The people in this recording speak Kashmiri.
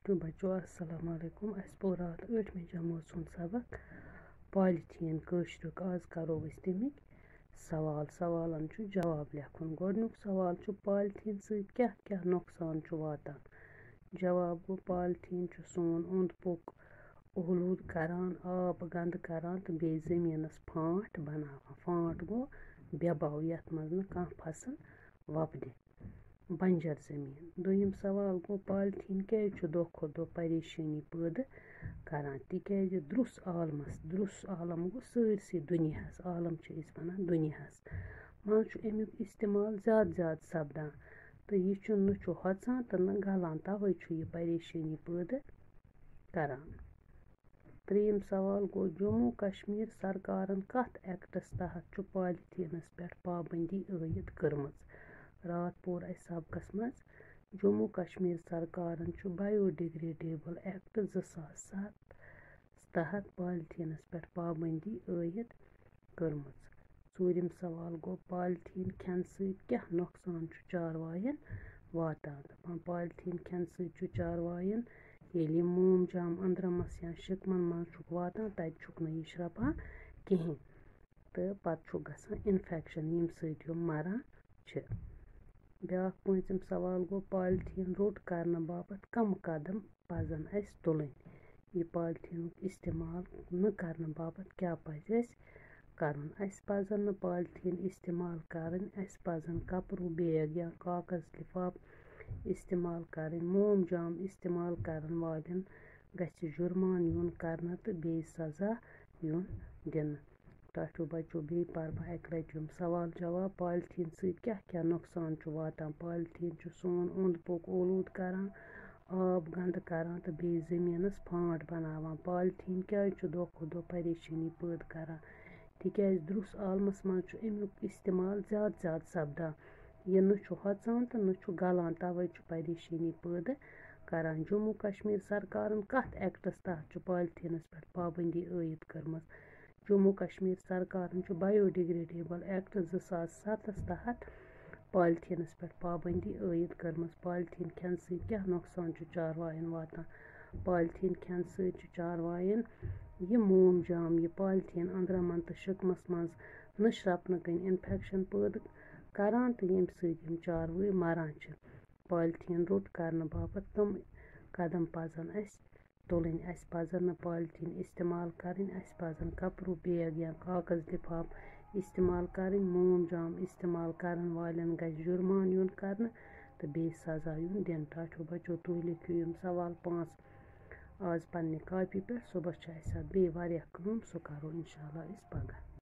टू बच्चों अस्सलाम वालेकुम। अस पोर रात 8वीं जमात सुन सबक पॉलीथीन कशरुक। आज करो तमिक सवाल सवालन जवाब लेखुन। गोडनुक सवाल पॉलीथीन सहित क्या क्या नुकसान वातान। जवाब गो पॉलीथीन सोन ओंद पोक ओलूद करान, आब गंद करान तो बे जमीनस फांट बनावान। फांट गो बेबाव यथ मज न कांह फसल वपदि, बंजर जमीन। दोयम सवाल गो पॉलीथीन क्या दो खो दो परेशानी पैदा करान तिकाज द्रुस आलम गो सरसी दुनियास, आलम वन दुनियास मज अमुक इस्तेमाल ज्यादा सपदान तो यह न होचान तो न गलान, तवे यह परेशानी पैदा करान। त्रेयम सवाल गो जम्मू कश्मीर सरकारन कथ एक्टस तहत पॉलीथीनस पे पाबंदी आयद कर्मज। रात पोर सबकस मज जम्मू कश्मीर सरकारन बायोडिग्रेडेबल एक्ट 2007 तहत पॉलीथीनस पे पाबंदी आयद कर्मज। चूरम सवाल गो पॉलीथीन खेन सहित क्या नुकसान चारवायन वातान। पॉलीथीन खेन सहित चारवायन ये मोम जाम अंदरमस या शिकमन मज वातान तत यह श्रपान कहें तो पत् गसान इन्फेक्शन यम सहित मरान। ब्याक पांचम सवाल गो पॉलीथीन रोट करने बापत कम कदम पजन अस तुलन। यह पॉलीथीन इस्तेमाल न करने बापत क्या पज अस करन। अस पजन न पॉलीथीन इस्तेमाल करन, अस पजन कपरू बैग या कागज लिफाफ इस्तेमाल करन। मोम जाम इस्तेमाल करन वालन गछ जुर्मान युन करना तो बे सजा युन दिन। तो बच्चों बे पर एक लटि सवाल जवाब पॉलीथीन सहित क्या क्या नुकसान वातान। पॉलीथीन सोन ओंद पोक ओलूद करान, आब गंद करान तो बे जमीनस फांट बनावान। पॉलीथीन क्या दो खो दो परेशानी पैदा करान तिकाज द्रुस आलमस मज अमुक इस्तेमाल ज्यादा सपदान। यह न होचान तो न गलान, तवे परेशानी पैदा करान। जम्मू कश्मीर सरकारन कथ एक्टस तहत पॉलीथीनस पे पाबंदी आयद कर्मज। जम्मू कश्मीर सरकारन बायोडिग्रेडेबल एक्ट 2007 तहत पॉलीथीनस पे पाबंदी आयद कर्मज। पॉलीथीन खेन सहित क्या नुकसान चारवायन वातान। पॉलीथीन खेन सहित चारवायन यह मोम जाम यह पॉलीथीन अंदरमन तो शिकमस मज न श्रपन कन इन्फेक्शन पैदा करान तो यम सहित चारवाय मरान। पॉलीथीन रोट करने बापत कम कदम पजन अस तुलन। अस पजन न पॉलीथीन इस्तेमाल करन, अस पजन कपरू बैग या कागज लिफाफ इस्तेमाल करन। मोम जाम इस्तेमाल करन वालन गछ जुर्मान युन करना तो बे सजा युन दिन। तो बच्चों तुम लिखियो यम सवाल 5 आज पन्ने कॉपी पे। सुबह बे वारिया काम सो करो इंशाल्लाह इस पगह।